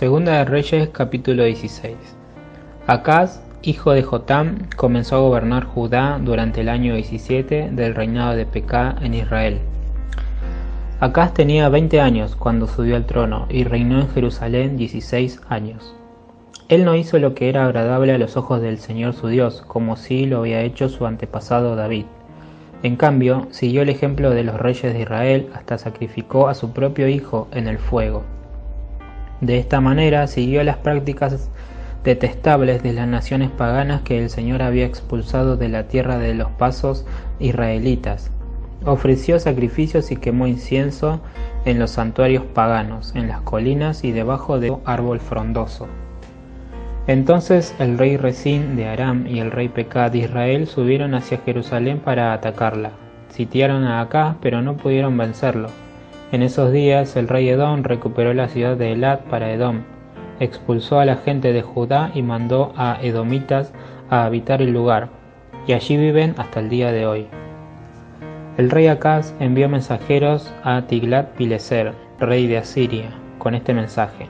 Segunda de Reyes, capítulo 16. Acaz, hijo de Jotam, comenzó a gobernar Judá durante el año 17 del reinado de Pekah en Israel. Acaz tenía 20 años cuando subió al trono y reinó en Jerusalén 16 años. Él no hizo lo que era agradable a los ojos del Señor su Dios, como sí lo había hecho su antepasado David. En cambio, siguió el ejemplo de los reyes de Israel hasta sacrificó a su propio hijo en el fuego. De esta manera siguió las prácticas detestables de las naciones paganas que el Señor había expulsado de la tierra de los pasos israelitas. Ofreció sacrificios y quemó incienso en los santuarios paganos, en las colinas y debajo de un árbol frondoso. Entonces el rey Resín de Aram y el rey Pekah de Israel subieron hacia Jerusalén para atacarla. Sitiaron a Acaz, pero no pudieron vencerlo. En esos días el rey Edom recuperó la ciudad de Elat para Edom, expulsó a la gente de Judá y mandó a edomitas a habitar el lugar, y allí viven hasta el día de hoy. El rey Acaz envió mensajeros a Tiglat-Pileser, rey de Asiria, con este mensaje: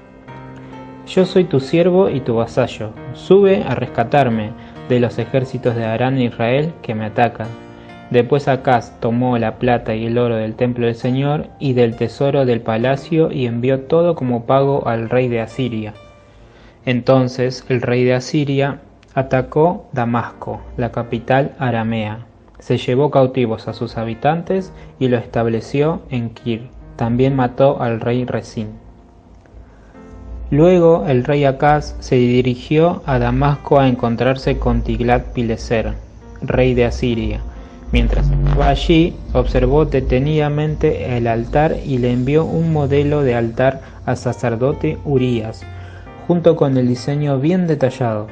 Yo soy tu siervo y tu vasallo, sube a rescatarme de los ejércitos de Aram e Israel que me atacan. Después Acaz tomó la plata y el oro del templo del Señor y del tesoro del palacio y envió todo como pago al rey de Asiria. Entonces el rey de Asiria atacó Damasco, la capital aramea. Se llevó cautivos a sus habitantes y lo estableció en Kir. También mató al rey Resín. Luego el rey Acaz se dirigió a Damasco a encontrarse con Tiglat-Pileser, rey de Asiria. Mientras estaba allí, observó detenidamente el altar y le envió un modelo de altar al sacerdote Urías, junto con el diseño bien detallado.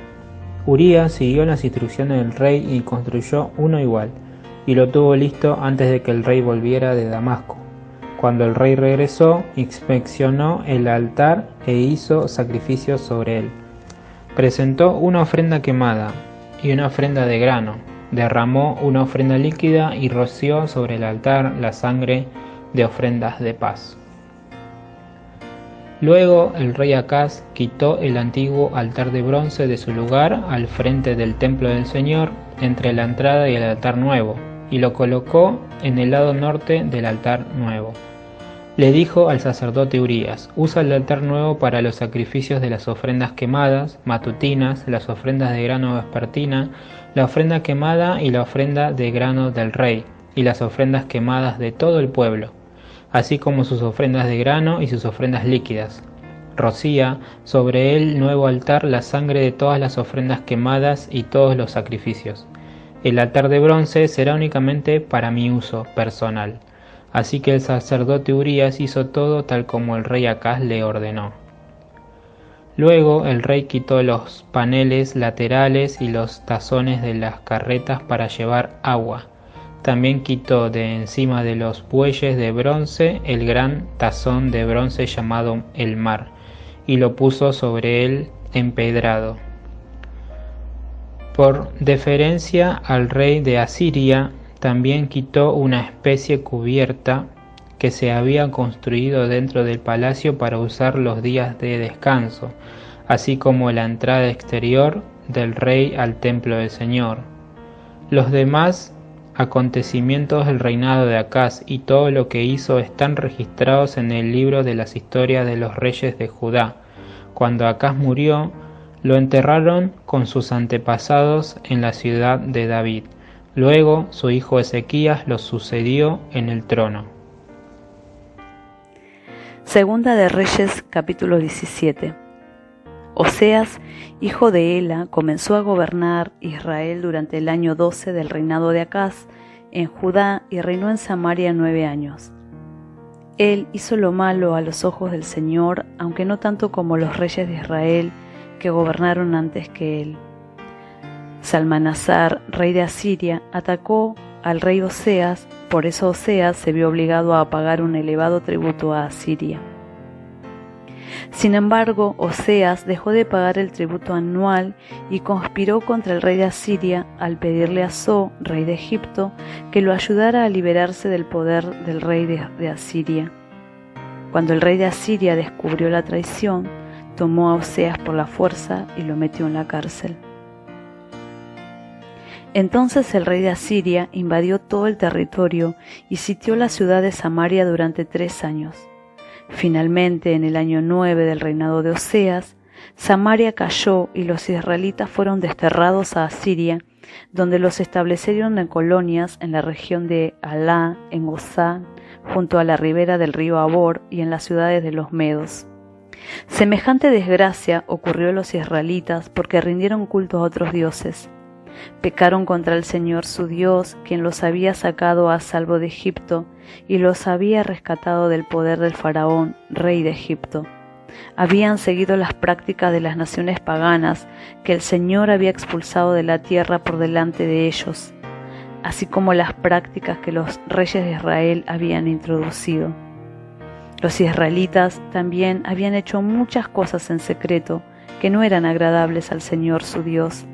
Urías siguió las instrucciones del rey y construyó uno igual, y lo tuvo listo antes de que el rey volviera de Damasco. Cuando el rey regresó, inspeccionó el altar e hizo sacrificios sobre él. Presentó una ofrenda quemada y una ofrenda de grano. Derramó una ofrenda líquida y roció sobre el altar la sangre de ofrendas de paz. Luego el rey Acaz quitó el antiguo altar de bronce de su lugar al frente del templo del Señor, entre la entrada y el altar nuevo, y lo colocó en el lado norte del altar nuevo. Le dijo al sacerdote Urías: usa el altar nuevo para los sacrificios de las ofrendas quemadas, matutinas, las ofrendas de grano vespertina, la ofrenda quemada y la ofrenda de grano del rey, y las ofrendas quemadas de todo el pueblo, así como sus ofrendas de grano y sus ofrendas líquidas. Rocía sobre el nuevo altar la sangre de todas las ofrendas quemadas y todos los sacrificios. El altar de bronce será únicamente para mi uso personal. Así que el sacerdote Urías hizo todo tal como el rey Acaz le ordenó. Luego el rey quitó los paneles laterales y los tazones de las carretas para llevar agua. También quitó de encima de los bueyes de bronce el gran tazón de bronce llamado el mar, y lo puso sobre él empedrado. Por deferencia al rey de Asiria, también quitó una especie cubierta que se había construido dentro del palacio para usar los días de descanso, así como la entrada exterior del rey al templo del Señor. Los demás acontecimientos del reinado de Acaz y todo lo que hizo están registrados en el libro de las historias de los reyes de Judá. Cuando Acaz murió, lo enterraron con sus antepasados en la ciudad de David. Luego su hijo Ezequías lo sucedió en el trono. Segunda de Reyes, capítulo 17. Oseas, hijo de Ela, comenzó a gobernar Israel durante el año 12 del reinado de Acaz en Judá y reinó en Samaria 9 años. Él hizo lo malo a los ojos del Señor, aunque no tanto como los reyes de Israel que gobernaron antes que él. Salmanasar, rey de Asiria, atacó al rey Oseas, por eso Oseas se vio obligado a pagar un elevado tributo a Asiria. Sin embargo, Oseas dejó de pagar el tributo anual y conspiró contra el rey de Asiria al pedirle a So, rey de Egipto, que lo ayudara a liberarse del poder del rey de Asiria. Cuando el rey de Asiria descubrió la traición, tomó a Oseas por la fuerza y lo metió en la cárcel. Entonces el rey de Asiria invadió todo el territorio y sitió la ciudad de Samaria durante 3 años. Finalmente, en el año 9 del reinado de Oseas, Samaria cayó y los israelitas fueron desterrados a Asiria, donde los establecieron en colonias en la región de Halá, en Gozán, junto a la ribera del río Abor y en las ciudades de los medos. Semejante desgracia ocurrió a los israelitas porque rindieron culto a otros dioses. Pecaron contra el Señor su Dios, quien los había sacado a salvo de Egipto y los había rescatado del poder del faraón, rey de Egipto. Habían seguido las prácticas de las naciones paganas que el Señor había expulsado de la tierra por delante de ellos, así como las prácticas que los reyes de Israel habían introducido. Los israelitas también habían hecho muchas cosas en secreto que no eran agradables al Señor su Dios.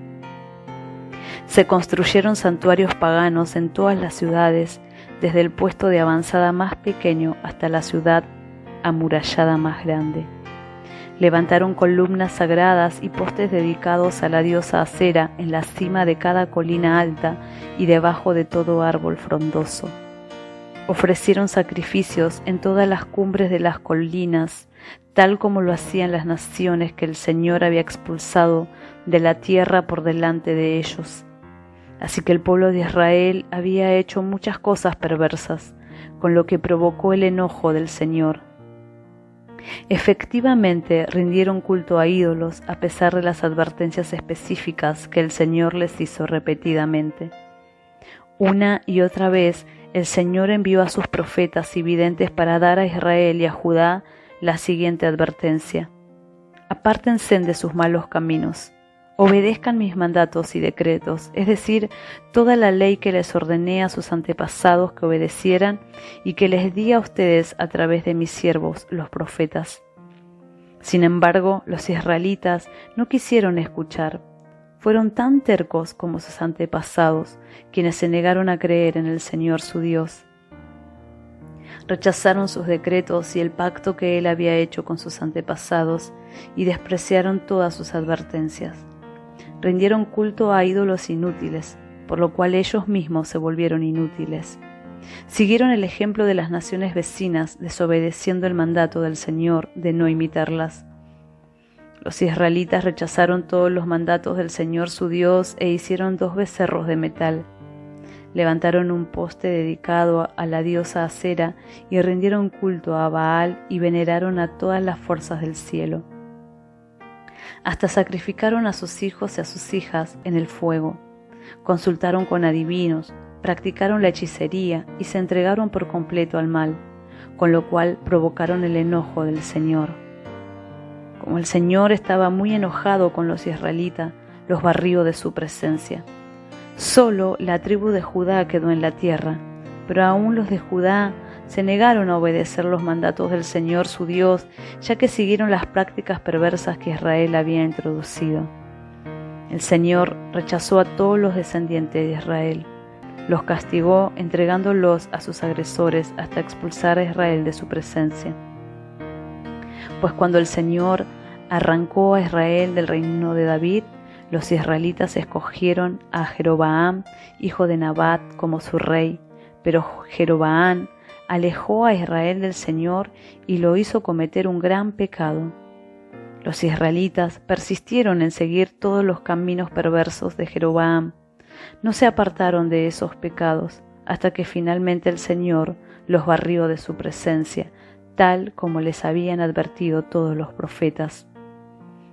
Se construyeron santuarios paganos en todas las ciudades, desde el puesto de avanzada más pequeño hasta la ciudad amurallada más grande. Levantaron columnas sagradas y postes dedicados a la diosa Acera en la cima de cada colina alta y debajo de todo árbol frondoso. Ofrecieron sacrificios en todas las cumbres de las colinas, tal como lo hacían las naciones que el Señor había expulsado de la tierra por delante de ellos. Así que el pueblo de Israel había hecho muchas cosas perversas, con lo que provocó el enojo del Señor. Efectivamente, rindieron culto a ídolos a pesar de las advertencias específicas que el Señor les hizo repetidamente. Una y otra vez, el Señor envió a sus profetas y videntes para dar a Israel y a Judá la siguiente advertencia: apártense de sus malos caminos. Obedezcan mis mandatos y decretos, es decir, toda la ley que les ordené a sus antepasados que obedecieran y que les di a ustedes a través de mis siervos, los profetas. Sin embargo, los israelitas no quisieron escuchar. Fueron tan tercos como sus antepasados, quienes se negaron a creer en el Señor su Dios. Rechazaron sus decretos y el pacto que Él había hecho con sus antepasados y despreciaron todas sus advertencias. Rindieron culto a ídolos inútiles, por lo cual ellos mismos se volvieron inútiles. Siguieron el ejemplo de las naciones vecinas, desobedeciendo el mandato del Señor de no imitarlas. Los israelitas rechazaron todos los mandatos del Señor su Dios e hicieron 2 becerros de metal. Levantaron un poste dedicado a la diosa Acera y rindieron culto a Baal y veneraron a todas las fuerzas del cielo. Hasta sacrificaron a sus hijos y a sus hijas en el fuego. Consultaron con adivinos, practicaron la hechicería y se entregaron por completo al mal, con lo cual provocaron el enojo del Señor. Como el Señor estaba muy enojado con los israelitas, los barrió de su presencia. Solo la tribu de Judá quedó en la tierra, pero aún los de Judá se negaron a obedecer los mandatos del Señor su Dios, ya que siguieron las prácticas perversas que Israel había introducido. El Señor rechazó a todos los descendientes de Israel. Los castigó entregándolos a sus agresores hasta expulsar a Israel de su presencia. Pues cuando el Señor arrancó a Israel del reino de David, los israelitas escogieron a Jeroboam, hijo de Nabat, como su rey, pero Jeroboam alejó a Israel del Señor y lo hizo cometer un gran pecado. Los israelitas persistieron en seguir todos los caminos perversos de Jeroboam. No se apartaron de esos pecados hasta que finalmente el Señor los barrió de su presencia, tal como les habían advertido todos los profetas.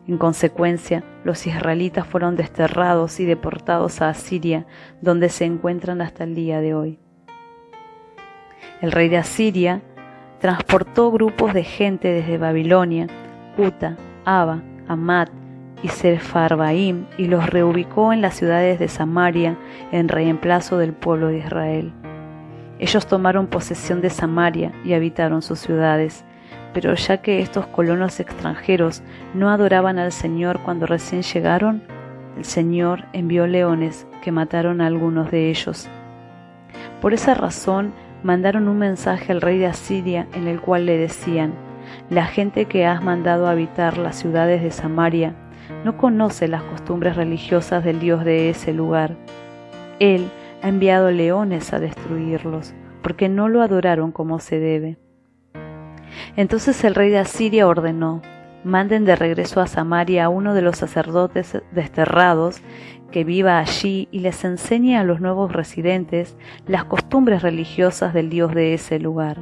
En consecuencia, los israelitas fueron desterrados y deportados a Asiria, donde se encuentran hasta el día de hoy. El rey de Asiria transportó grupos de gente desde Babilonia, Cuta, Aba, Hamat y Sepharvaim y los reubicó en las ciudades de Samaria en reemplazo del pueblo de Israel. Ellos tomaron posesión de Samaria y habitaron sus ciudades, pero ya que estos colonos extranjeros no adoraban al Señor cuando recién llegaron, el Señor envió leones que mataron a algunos de ellos. Por esa razón mandaron un mensaje al rey de Asiria en el cual le decían: La gente que has mandado a habitar las ciudades de Samaria no conoce las costumbres religiosas del Dios de ese lugar. Él ha enviado leones a destruirlos, porque no lo adoraron como se debe. Entonces el rey de Asiria ordenó: manden de regreso a Samaria a uno de los sacerdotes desterrados que viva allí y les enseñe a los nuevos residentes las costumbres religiosas del Dios de ese lugar.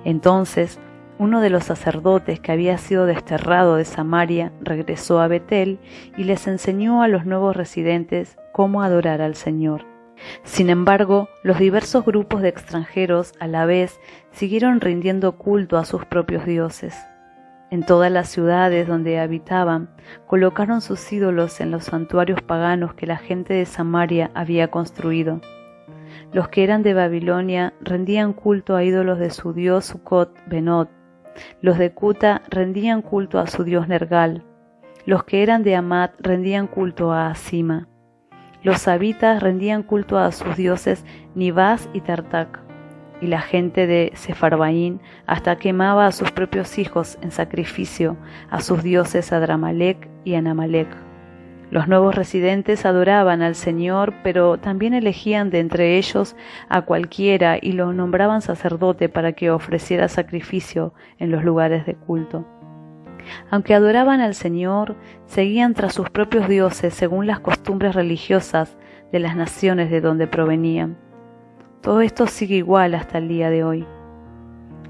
Entonces, uno de los sacerdotes que había sido desterrado de Samaria regresó a Betel y les enseñó a los nuevos residentes cómo adorar al Señor. Sin embargo, los diversos grupos de extranjeros a la vez siguieron rindiendo culto a sus propios dioses. En todas las ciudades donde habitaban, colocaron sus ídolos en los santuarios paganos que la gente de Samaria había construido. Los que eran de Babilonia rendían culto a ídolos de su dios Sucot-Benot. Los de Cuta rendían culto a su dios Nergal. Los que eran de Hamat rendían culto a Asima. Los habitas rendían culto a sus dioses Nibás y Tartak. Y la gente de Sefarvaín hasta quemaba a sus propios hijos en sacrificio a sus dioses Adramalec y Anamalec. Los nuevos residentes adoraban al Señor, pero también elegían de entre ellos a cualquiera y lo nombraban sacerdote para que ofreciera sacrificio en los lugares de culto. Aunque adoraban al Señor, seguían tras sus propios dioses según las costumbres religiosas de las naciones de donde provenían. Todo esto sigue igual hasta el día de hoy.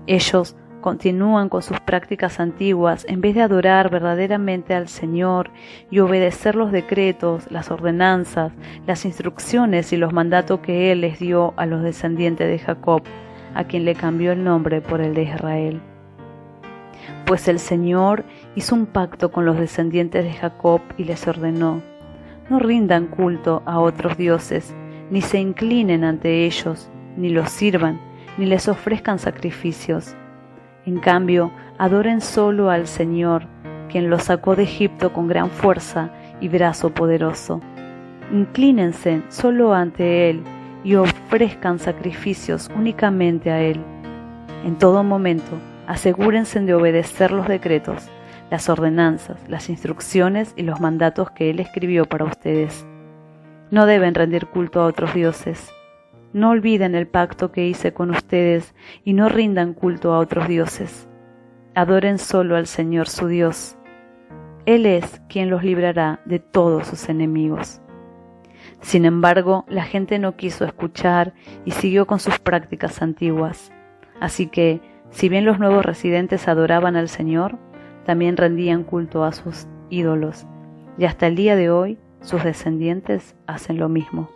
Ellos continúan con sus prácticas antiguas en vez de adorar verdaderamente al Señor y obedecer los decretos, las ordenanzas, las instrucciones y los mandatos que Él les dio a los descendientes de Jacob, a quien le cambió el nombre por el de Israel. Pues el Señor hizo un pacto con los descendientes de Jacob y les ordenó: no rindan culto a otros dioses, ni se inclinen ante ellos, ni los sirvan, ni les ofrezcan sacrificios. En cambio, adoren solo al Señor, quien los sacó de Egipto con gran fuerza y brazo poderoso. Inclínense solo ante Él y ofrezcan sacrificios únicamente a Él. En todo momento, asegúrense de obedecer los decretos, las ordenanzas, las instrucciones y los mandatos que Él escribió para ustedes. No deben rendir culto a otros dioses. No olviden el pacto que hice con ustedes y no rindan culto a otros dioses. Adoren solo al Señor su Dios. Él es quien los librará de todos sus enemigos. Sin embargo, la gente no quiso escuchar y siguió con sus prácticas antiguas. Así que, si bien los nuevos residentes adoraban al Señor, también rendían culto a sus ídolos, y hasta el día de hoy sus descendientes hacen lo mismo.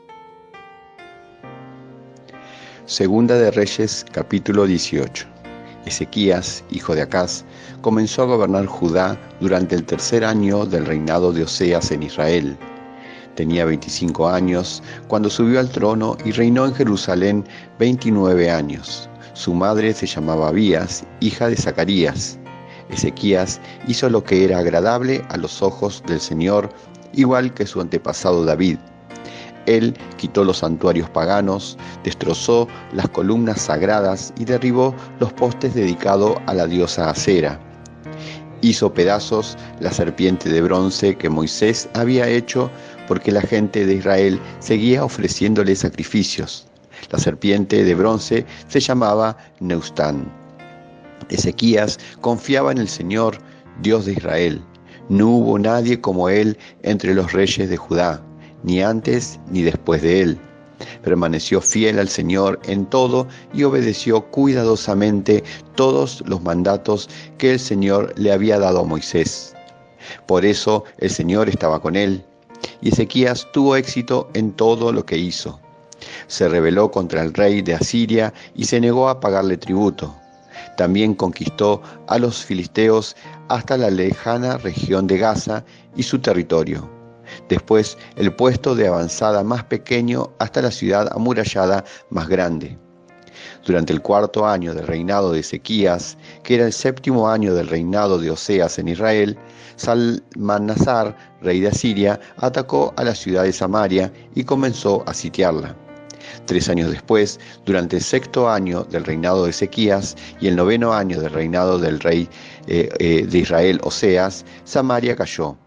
Segunda de Reyes, capítulo 18. Ezequías, hijo de Acaz, comenzó a gobernar Judá durante el tercer año del reinado de Oseas en Israel. Tenía 25 años cuando subió al trono y reinó en Jerusalén 29 años. Su madre se llamaba Abías, hija de Zacarías. Ezequías hizo lo que era agradable a los ojos del Señor, igual que su antepasado David. Él quitó los santuarios paganos, destrozó las columnas sagradas y derribó los postes dedicados a la diosa Acera. Hizo pedazos la serpiente de bronce que Moisés había hecho porque la gente de Israel seguía ofreciéndole sacrificios. La serpiente de bronce se llamaba Neustán. Ezequías confiaba en el Señor, Dios de Israel. No hubo nadie como él entre los reyes de Judá, ni antes ni después de él. Permaneció fiel al Señor en todo y obedeció cuidadosamente todos los mandatos que el Señor le había dado a Moisés. Por eso el Señor estaba con él, y Ezequías tuvo éxito en todo lo que hizo. Se rebeló contra el rey de Asiria y se negó a pagarle tributo. También conquistó a los filisteos hasta la lejana región de Gaza y su territorio. Después el puesto de avanzada más pequeño hasta la ciudad amurallada más grande. Durante el cuarto año del reinado de Ezequías, que era el séptimo año del reinado de Oseas en Israel, Salmanasar, rey de Asiria, atacó a la ciudad de Samaria y comenzó a sitiarla. 3 años después, durante el 6º año del reinado de Ezequías y el 9º año del reinado del rey de Israel, Oseas, Samaria cayó.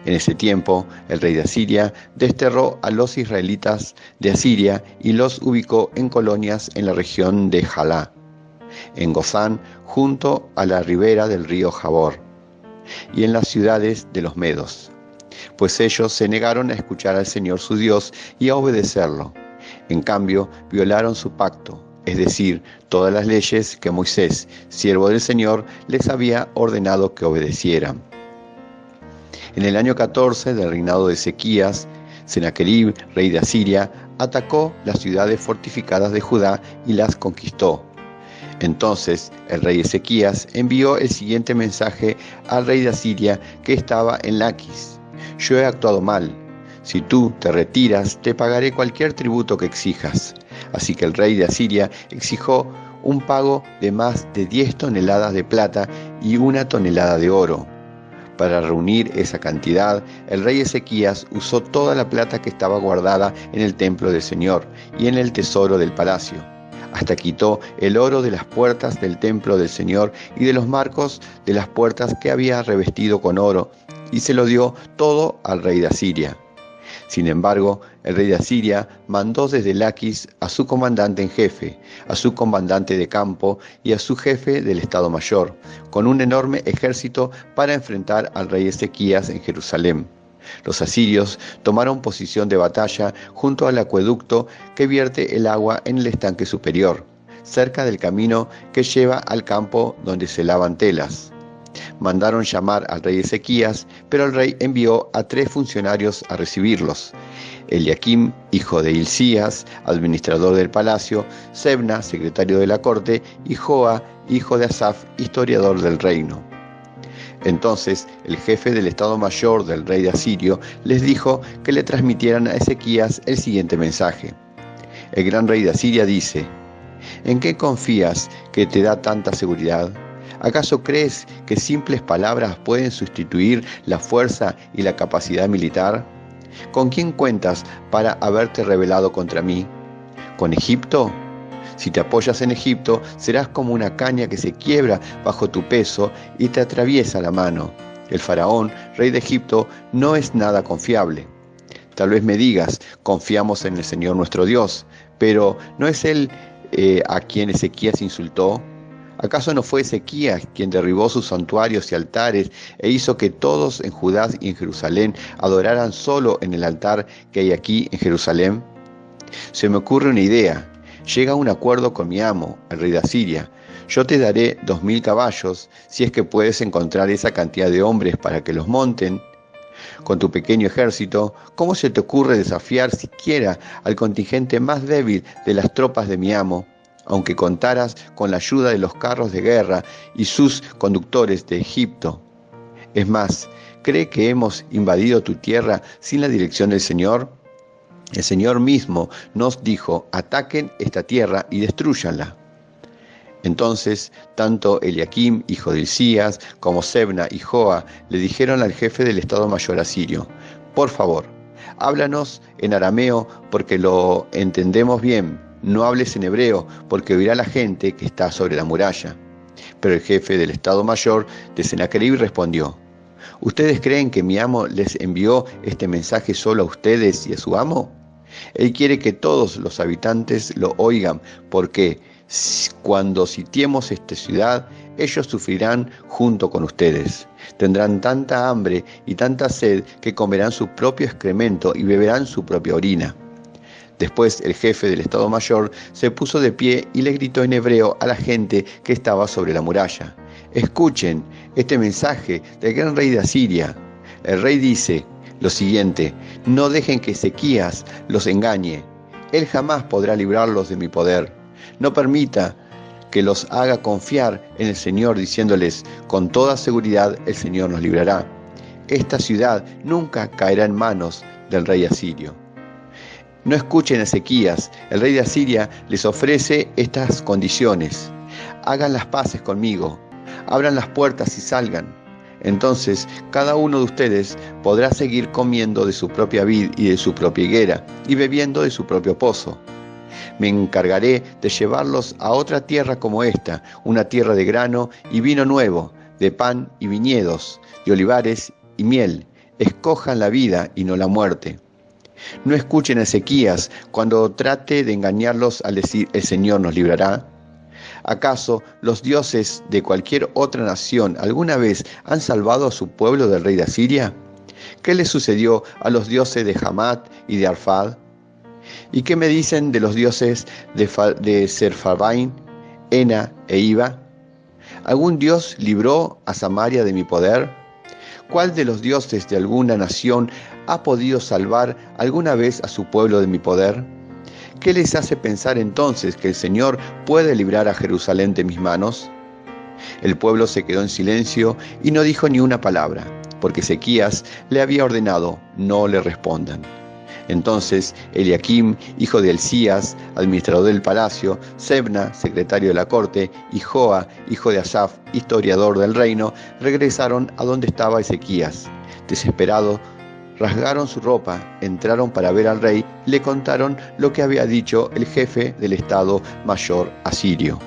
En ese tiempo, el rey de Asiria desterró a los israelitas de Asiria y los ubicó en colonias en la región de Jalá, en Gozán, junto a la ribera del río Jabor, y en las ciudades de los medos, pues ellos se negaron a escuchar al Señor su Dios y a obedecerlo. En cambio, violaron su pacto, es decir, todas las leyes que Moisés, siervo del Señor, les había ordenado que obedecieran. En el año 14 del reinado de Ezequías, Sennacherib, rey de Asiria, atacó las ciudades fortificadas de Judá y las conquistó. Entonces el rey Ezequías envió el siguiente mensaje al rey de Asiria que estaba en Laquis: yo he actuado mal. Si tú te retiras, te pagaré cualquier tributo que exijas. Así que el rey de Asiria exigió un pago de más de 10 toneladas de plata y 1 tonelada de oro. Para reunir esa cantidad, el rey Ezequías usó toda la plata que estaba guardada en el templo del Señor y en el tesoro del palacio. Hasta quitó el oro de las puertas del templo del Señor y de los marcos de las puertas que había revestido con oro, y se lo dio todo al rey de Asiria. Sin embargo, el rey de Asiria mandó desde Laquis a su comandante en jefe, a su comandante de campo y a su jefe del Estado Mayor, con un enorme ejército para enfrentar al rey Ezequías en Jerusalén. Los asirios tomaron posición de batalla junto al acueducto que vierte el agua en el estanque superior, cerca del camino que lleva al campo donde se lavan telas. Mandaron llamar al rey Ezequías, pero el rey envió a 3 funcionarios a recibirlos: Eliakim, hijo de Hilcías, administrador del palacio; Sebna, secretario de la corte; y Joa, hijo de Asaf, historiador del reino. Entonces el jefe del Estado Mayor del rey de Asirio les dijo que le transmitieran a Ezequías el siguiente mensaje: el gran rey de Asiria dice: ¿en qué confías que te da tanta seguridad? ¿Acaso crees que simples palabras pueden sustituir la fuerza y la capacidad militar? ¿Con quién cuentas para haberte rebelado contra mí? ¿Con Egipto? Si te apoyas en Egipto, serás como una caña que se quiebra bajo tu peso y te atraviesa la mano. El faraón, rey de Egipto, no es nada confiable. Tal vez me digas: confiamos en el Señor nuestro Dios, pero ¿no es Él a quien Ezequías insultó? ¿Acaso no fue Ezequías quien derribó sus santuarios y altares e hizo que todos en Judá y en Jerusalén adoraran solo en el altar que hay aquí en Jerusalén? Se me ocurre una idea. Llega a un acuerdo con mi amo, el rey de Asiria. Yo te daré 2000 caballos, si es que puedes encontrar esa cantidad de hombres para que los monten. Con tu pequeño ejército, ¿cómo se te ocurre desafiar siquiera al contingente más débil de las tropas de mi amo? Aunque contaras con la ayuda de los carros de guerra y sus conductores de Egipto. Es más, ¿cree que hemos invadido tu tierra sin la dirección del Señor? El Señor mismo nos dijo: ataquen esta tierra y destrúyanla. Entonces, tanto Eliakim, hijo de Hilcías, como Sebna y Joa le dijeron al jefe del Estado Mayor asirio: por favor, háblanos en arameo porque lo entendemos bien. No hables en hebreo, porque oirá la gente que está sobre la muralla. Pero el jefe del Estado Mayor de Sennacherib respondió: ¿ustedes creen que mi amo les envió este mensaje solo a ustedes y a su amo? Él quiere que todos los habitantes lo oigan, porque cuando sitiemos esta ciudad, ellos sufrirán junto con ustedes. Tendrán tanta hambre y tanta sed que comerán su propio excremento y beberán su propia orina. Después el jefe del Estado Mayor se puso de pie y le gritó en hebreo a la gente que estaba sobre la muralla: escuchen este mensaje del gran rey de Asiria. El rey dice lo siguiente: no dejen que Ezequías los engañe. Él jamás podrá librarlos de mi poder. No permita que los haga confiar en el Señor diciéndoles: con toda seguridad el Señor nos librará. Esta ciudad nunca caerá en manos del rey asirio. No escuchen a Ezequías. El rey de Asiria les ofrece estas condiciones: hagan las paces conmigo, abran las puertas y salgan. Entonces cada uno de ustedes podrá seguir comiendo de su propia vid y de su propia higuera, y bebiendo de su propio pozo. Me encargaré de llevarlos a otra tierra como esta, una tierra de grano y vino nuevo, de pan y viñedos, de olivares y miel. Escojan la vida y no la muerte. No escuchen a Ezequías cuando trate de engañarlos al decir el Señor nos librará. ¿Acaso los dioses de cualquier otra nación alguna vez han salvado a su pueblo del rey de Asiria? ¿Qué les sucedió a los dioses de Hamat y de Arfad? ¿Y qué me dicen de los dioses de Serfabaim, Ena e Iva? ¿Algún dios libró a Samaria de mi poder? ¿Cuál de los dioses de alguna nación ha podido salvar alguna vez a su pueblo de mi poder? ¿Qué les hace pensar entonces que el Señor puede librar a Jerusalén de mis manos? El pueblo se quedó en silencio y no dijo ni una palabra, porque Ezequías le había ordenado: no le respondan. Entonces Eliaquim, hijo de Hilcías, administrador del palacio, Sebna, secretario de la corte, y Joa, hijo de Asaf, historiador del reino, regresaron a donde estaba Ezequías. Desesperados, rasgaron su ropa, entraron para ver al rey, le contaron lo que había dicho el jefe del Estado Mayor asirio.